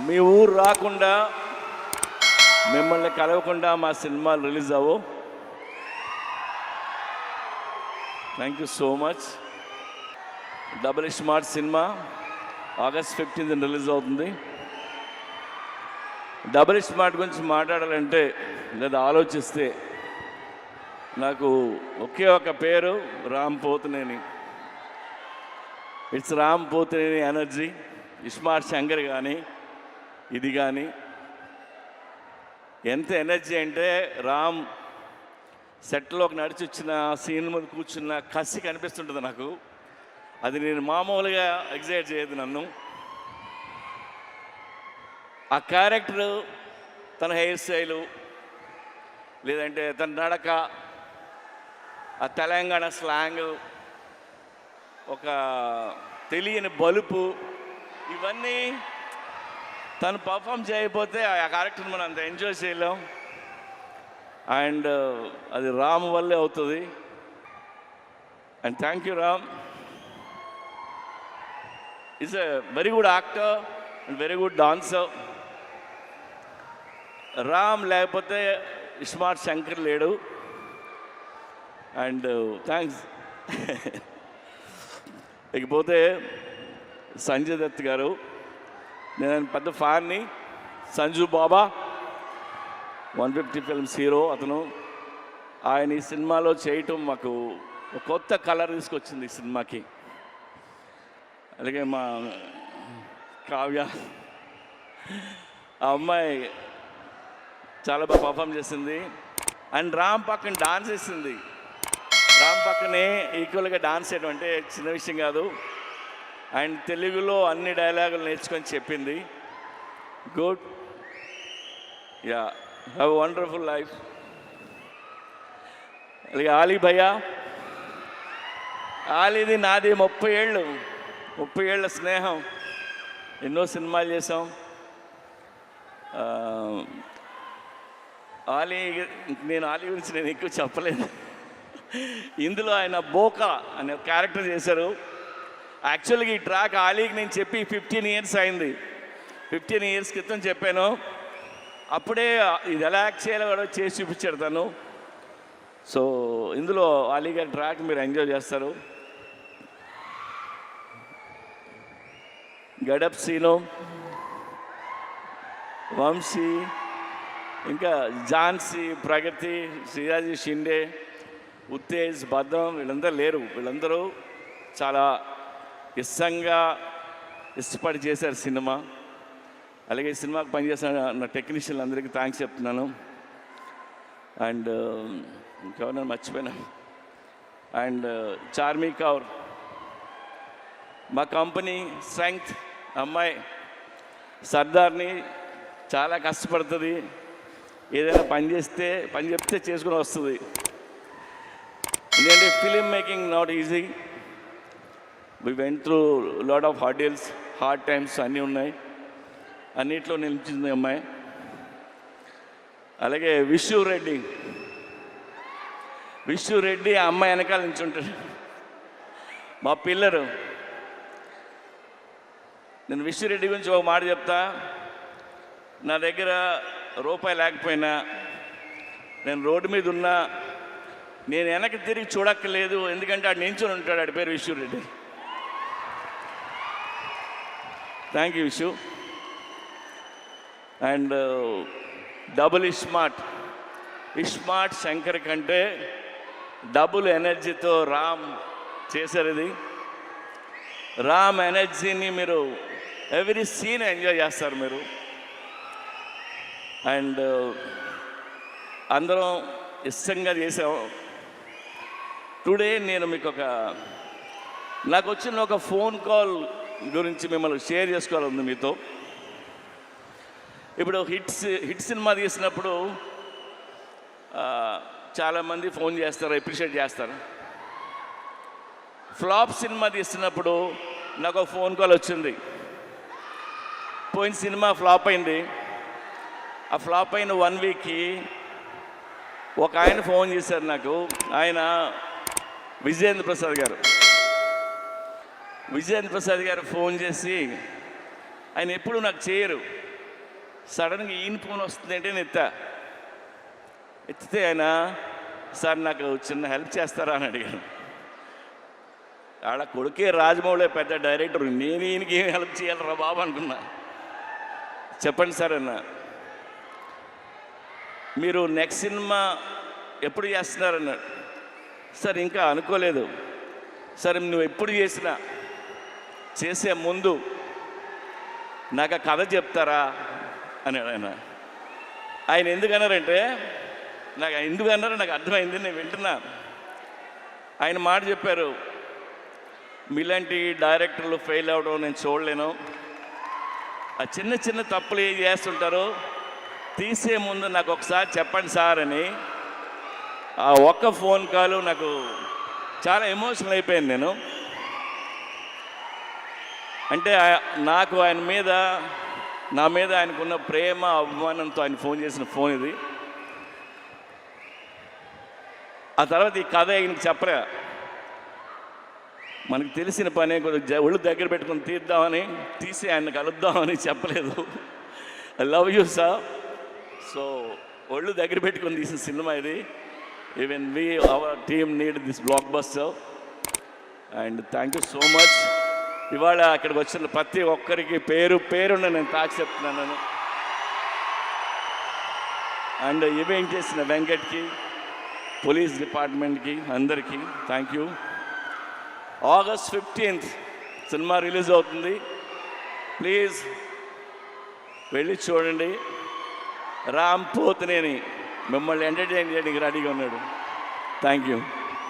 మీ ఊరు రాకుండా మిమ్మల్ని కలవకుండా మా సినిమాలు రిలీజ్ అవ్వు. Thank you so much. Double smart cinema August 15th release అవుతుంది. డబుల్ స్మార్ట్ గురించి మాట్లాడాలంటే లేదా ఆలోచిస్తే నాకు ఒకే ఒక పేరు, Ram Pothineni. It's Ram Pothineni energy. Smart Shankar కానీ ఇది కానీ ఎంత ఎనర్జీ అంటే రామ్ సెట్లోకి నడిచి వచ్చిన సీన్ మీద కూర్చున్న కసి కనిపిస్తుంటుంది నాకు. అది నేను మామూలుగా ఎగ్జైట్ చేయదు నన్ను. ఆ క్యారెక్టరు, తన హెయిర్ స్టైలు, లేదంటే తన నడక, ఆ తెలంగాణ స్లాంగ్, ఒక తెలియని బలుపు, ఇవన్నీ తను పర్ఫామ్ చేయకపోతే ఆ క్యారెక్టర్ని మనం అంత ఎంజాయ్ చేయలేం. అండ్ అది రామ్ వల్లే అవుతుంది. And thank you Ram. Is a very good actor and very good dancer. Ram లేకపోతే స్మార్ట్ శంకర్ లేడు. And thanks. ఇకపోతే సంజయ్ దత్ గారు, నేను పెద్ద ఫ్యాన్ని. సంజు బాబా 150 ఫిల్మ్స్ హీరో అతను. ఆయన ఈ సినిమాలో చేయటం మాకు ఒక కొత్త కలర్ తీసుకొచ్చింది ఈ సినిమాకి. అలాగే మా కావ్య, ఆ అమ్మాయి చాలా బాగా పర్ఫామ్ చేసింది. అండ్ రామ్ పక్కన డాన్స్ చేసింది. రామ్ పక్కనే ఈక్వల్గా డాన్స్ చేయడం అంటే చిన్న విషయం కాదు. అండ్ తెలుగులో అన్ని డైలాగులు నేర్చుకొని చెప్పింది. Good. Yeah, have a wonderful life. అలాగే ఆలీ భయ్యా. ఆలీది నాది 30 ఏళ్ళ స్నేహం. ఎన్నో సినిమాలు చేసాం. నేను ఆలీ గురించి నేను ఎక్కువ చెప్పలేదు. ఇందులో ఆయన బోకా అనే క్యారెక్టర్ చేశారు. యాక్చువల్గా ఈ ట్రాక్ ఆలీకి నేను చెప్పి 15 ఇయర్స్ అయింది. 15 ఇయర్స్ క్రితం చెప్పాను. అప్పుడే ఇది ఎలా యాక్ట్ చేయాలో కూడా చేసి చూపించాడు తను. సో ఇందులో ఆలీ గారి ట్రాక్ మీరు ఎంజాయ్ చేస్తారు. గడప్ సీను, వంశీ, ఇంకా ఝాన్సీ, ప్రగతి, శ్రీరాజీ షిండే, ఉత్తేజ్, భద్రం, వీళ్ళందరూ లేరు. వీళ్ళందరూ చాలా ఇష్టపడి చేశారు సినిమా. అలాగే ఈ సినిమాకి పనిచేసిన నా టెక్నీషియన్లు అందరికీ థ్యాంక్స్ చెప్తున్నాను. అండ్ ఇంకెవరైనా మర్చిపోయినా. అండ్ చార్మీ కౌర్, మా కంపెనీ స్ట్రెంగ్త్ అమ్మాయి, సర్దార్ని, చాలా కష్టపడుతుంది. ఏదైనా పని చెప్తే చేసుకుని వస్తుంది. ఎందుకంటే film making not easy. We went through lot of hard times అన్నీ ఉన్నాయి. అన్నిట్లో నిలిచింది అమ్మాయి. అలాగే విష్ణు రెడ్డి ఆ అమ్మాయి వెనకాల నుంచి ఉంటాడు, మా పిల్లరు. నేను విష్ణు రెడ్డి గురించి ఒక మాట చెప్తా. నా దగ్గర రూపాయి లేకపోయినా, నేను రోడ్డు మీద ఉన్నా, నేను వెనక్కి తిరిగి చూడక్కర్లేదు. ఎందుకంటే ఆడు నించుని ఉంటాడు. ఆడి పేరు Vishnu Reddy. Thank you Vishnu. And double smart Shankar కంటే డబుల్ ఎనర్జీతో రామ్ చేశారు. ఇది రామ్ ఎనర్జీని మీరు ఎవ్రీ సీన్ ఎంజాయ్ చేస్తారు మీరు. అండ్ అందరం ఇష్టంగా చేసాం. టుడే నేను మీకు నాకు వచ్చిన ఒక ఫోన్ కాల్ గురించి మిమ్మల్ని షేర్ చేసుకోవాలని మీతో. ఇప్పుడు హిట్ సినిమా తీసినప్పుడు చాలామంది ఫోన్ చేస్తారు, అప్రిషియేట్ చేస్తారు. ఫ్లాప్ సినిమా తీస్తున్నప్పుడు నాకు ఒక ఫోన్ కాల్ వచ్చింది. పోయిన సినిమా ఫ్లాప్ అయింది. ఆ ఫ్లాప్ అయిన 1 వీక్కి ఒక ఆయన ఫోన్ చేశారు నాకు. ఆయన విజయేంద్ర ప్రసాద్ గారు ఫోన్ చేసి, ఆయన ఎప్పుడు నాకు చేయరు, సడన్గా ఈయన ఫోన్ వస్తుంది అంటే నేను ఎత్తితే ఆయన, సార్ నాకు చిన్న హెల్ప్ చేస్తారా అని అడిగాను. ఆడ కొడుకే రాజమౌళి పెద్ద డైరెక్టర్, నేను ఈయనకి ఏం హెల్ప్ చేయాలరా బాబు అనుకున్నా. చెప్పండి సార్ అన్న, మీరు నెక్స్ట్ సినిమా ఎప్పుడు చేస్తున్నారన్నాడు. సార్ ఇంకా అనుకోలేదు. సరే నువ్వు ఎప్పుడు చేసినా చేసే ముందు నాకు ఆ కథ చెప్తారా అన్నాడు ఆయన. ఆయన ఎందుకన్నారంటే, నాకు ఎందుకన్నారో నాకు అర్థమైంది, నేను వింటున్నా. ఆయన మాట చెప్పారు, మీలాంటి డైరెక్టర్లు ఫెయిల్ అవ్వడం నేను చూడలేను. ఆ చిన్న చిన్న తప్పులు ఏం చేస్తుంటారో తీసే ముందు నాకు ఒకసారి చెప్పండి సార్ అని. ఆ ఒక్క ఫోన్ కాల్ నాకు చాలా ఎమోషనల్ అయిపోయాను నేను. అంటే నాకు ఆయన మీద, నా మీద ఆయనకున్న ప్రేమ అభిమానంతో ఆయన ఫోన్ చేసిన ఫోన్ ఇది. ఆ తర్వాత ఈ కథ ఆయనకి చెప్పరా, మనకు తెలిసిన పనే కొద్దిగా ఒళ్ళు దగ్గర పెట్టుకుని తీద్దామని తీసి ఆయన కలుద్దామని చెప్పలేదు. I love you sir. So ఒళ్ళు దగ్గర పెట్టుకుని తీసిన సినిమా ఇది. Even our team need this block buster and thank you so much. ఇవాళ అక్కడికి వచ్చిన ప్రతి ఒక్కరికి పేరు పేరున్న నేను తాకి చెప్తున్నాను. అండ్ ఈవెంట్ చేసిన వెంకట్కి, పోలీస్ డిపార్ట్మెంట్కి, అందరికీ thank you. August 15th cinema release అవుతుంది. ప్లీజ్ వెళ్ళి చూడండి. రామ్ పోతినేని మిమ్మల్ని ఎంటర్టైన్ చేయడానికి రెడీగా ఉన్నాడు. Thank you.